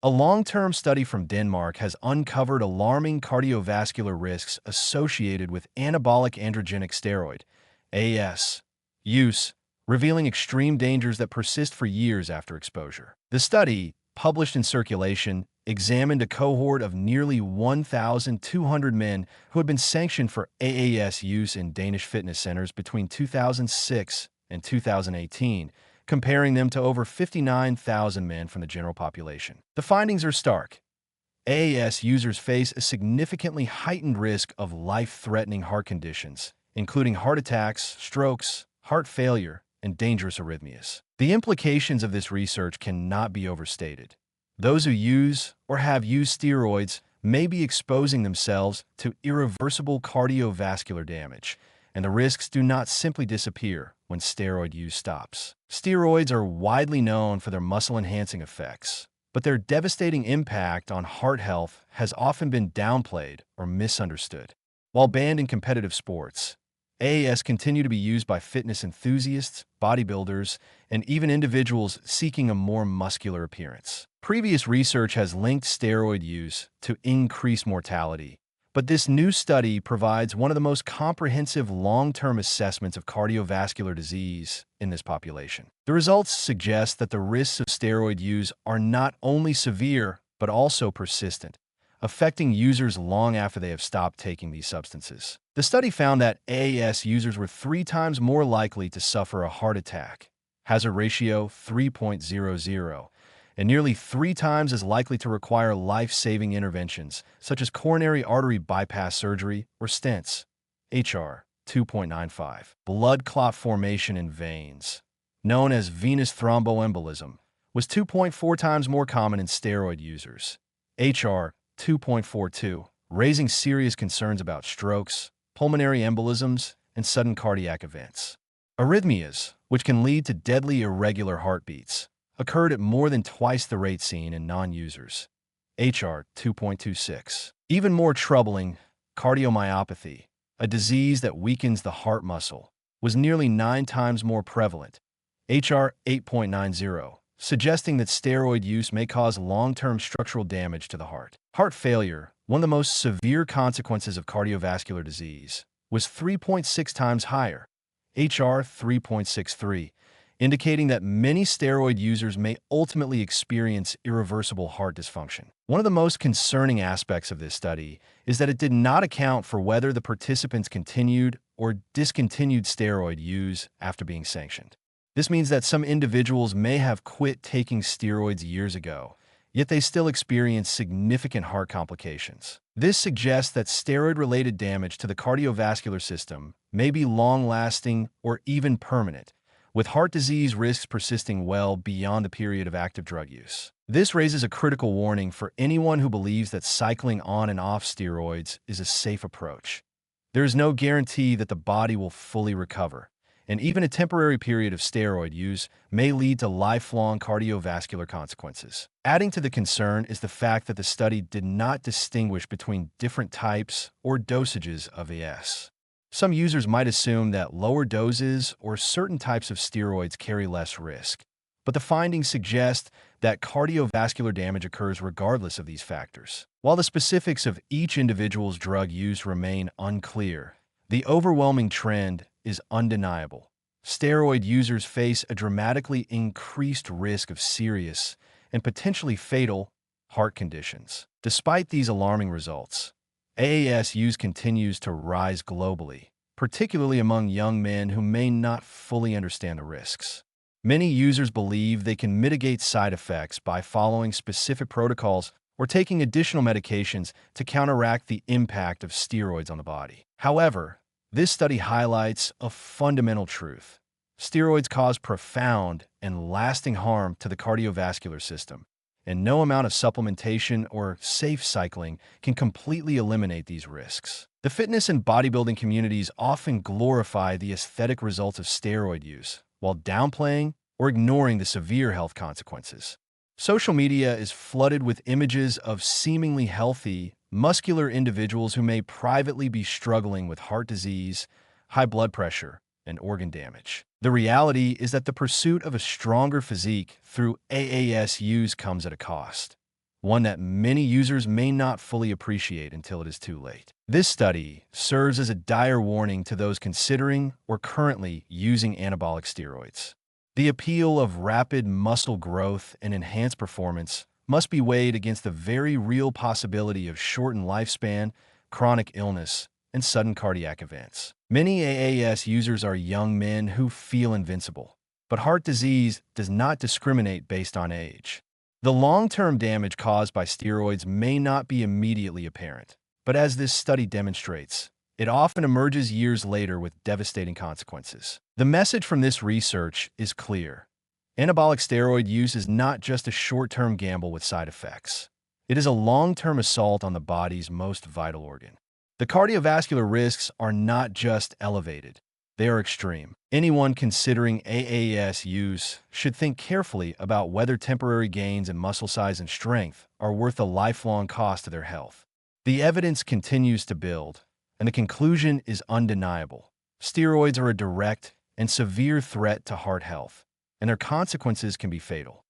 A long-term study from Denmark has uncovered alarming cardiovascular risks associated with anabolic androgenic steroid (AS) use, revealing extreme dangers that persist for years after exposure. The study, published in Circulation, examined a cohort of nearly 1,200 men who had been sanctioned for AAS use in Danish fitness centers between 2006 and 2018, comparing them to over 59,000 men from the general population. The findings are stark. AAS users face a significantly heightened risk of life-threatening heart conditions, including heart attacks, strokes, heart failure, and dangerous arrhythmias. The implications of this research cannot be overstated. Those who use or have used steroids may be exposing themselves to irreversible cardiovascular damage, and the risks do not simply disappear when steroid use stops. Steroids are widely known for their muscle-enhancing effects, but their devastating impact on heart health has often been downplayed or misunderstood. While banned in competitive sports, AAS continue to be used by fitness enthusiasts, bodybuilders, and even individuals seeking a more muscular appearance. Previous research has linked steroid use to increased mortality, but this new study provides one of the most comprehensive long-term assessments of cardiovascular disease in this population. The results suggest that the risks of steroid use are not only severe, but also persistent, affecting users long after they have stopped taking these substances. The study found that AAS users were 3 times more likely to suffer a heart attack, hazard ratio 3.00, and nearly 3 times as likely to require life-saving interventions, such as coronary artery bypass surgery or stents, HR 2.95. Blood clot formation in veins, known as venous thromboembolism, was 2.4 times more common in steroid users, HR 2.42, raising serious concerns about strokes, pulmonary embolisms, and sudden cardiac events. Arrhythmias, which can lead to deadly irregular heartbeats, occurred at more than twice the rate seen in non-users, HR 2.26. Even more troubling, cardiomyopathy, a disease that weakens the heart muscle, was nearly 9 times more prevalent, HR 8.90, suggesting that steroid use may cause long-term structural damage to the heart. Heart failure, one of the most severe consequences of cardiovascular disease, was 3.6 times higher, HR 3.63, indicating that many steroid users may ultimately experience irreversible heart dysfunction. One of the most concerning aspects of this study is that it did not account for whether the participants continued or discontinued steroid use after being sanctioned. This means that some individuals may have quit taking steroids years ago, yet they still experience significant heart complications. This suggests that steroid-related damage to the cardiovascular system may be long-lasting or even permanent, with heart disease risks persisting well beyond the period of active drug use. This raises a critical warning for anyone who believes that cycling on and off steroids is a safe approach. There is no guarantee that the body will fully recover, and even a temporary period of steroid use may lead to lifelong cardiovascular consequences. Adding to the concern is the fact that the study did not distinguish between different types or dosages of AS. Some users might assume that lower doses or certain types of steroids carry less risk, but the findings suggest that cardiovascular damage occurs regardless of these factors. While the specifics of each individual's drug use remain unclear, the overwhelming trend is undeniable. Steroid users face a dramatically increased risk of serious and potentially fatal heart conditions. Despite these alarming results, AAS use continues to rise globally, particularly among young men who may not fully understand the risks. Many users believe they can mitigate side effects by following specific protocols or taking additional medications to counteract the impact of steroids on the body. However, this study highlights a fundamental truth. Steroids cause profound and lasting harm to the cardiovascular system, and no amount of supplementation or safe cycling can completely eliminate these risks. The fitness and bodybuilding communities often glorify the aesthetic results of steroid use, while downplaying or ignoring the severe health consequences. Social media is flooded with images of seemingly healthy, muscular individuals who may privately be struggling with heart disease, high blood pressure, and organ damage. The reality is that the pursuit of a stronger physique through AAS use comes at a cost. one that many users may not fully appreciate until it is too late. This study serves as a dire warning to those considering or currently using anabolic steroids. The appeal of rapid muscle growth and enhanced performance must be weighed against the very real possibility of shortened lifespan, chronic illness, and sudden cardiac events. Many AAS users are young men who feel invincible, but heart disease does not discriminate based on age. The long-term damage caused by steroids may not be immediately apparent, but as this study demonstrates, it often emerges years later with devastating consequences. The message from this research is clear. Anabolic steroid use is not just a short-term gamble with side effects. It is a long-term assault on the body's most vital organ. The cardiovascular risks are not just elevated, they are extreme. Anyone considering AAS use should think carefully about whether temporary gains in muscle size and strength are worth the lifelong cost to their health. The evidence continues to build, and the conclusion is undeniable. Steroids are a direct and severe threat to heart health, and their consequences can be fatal.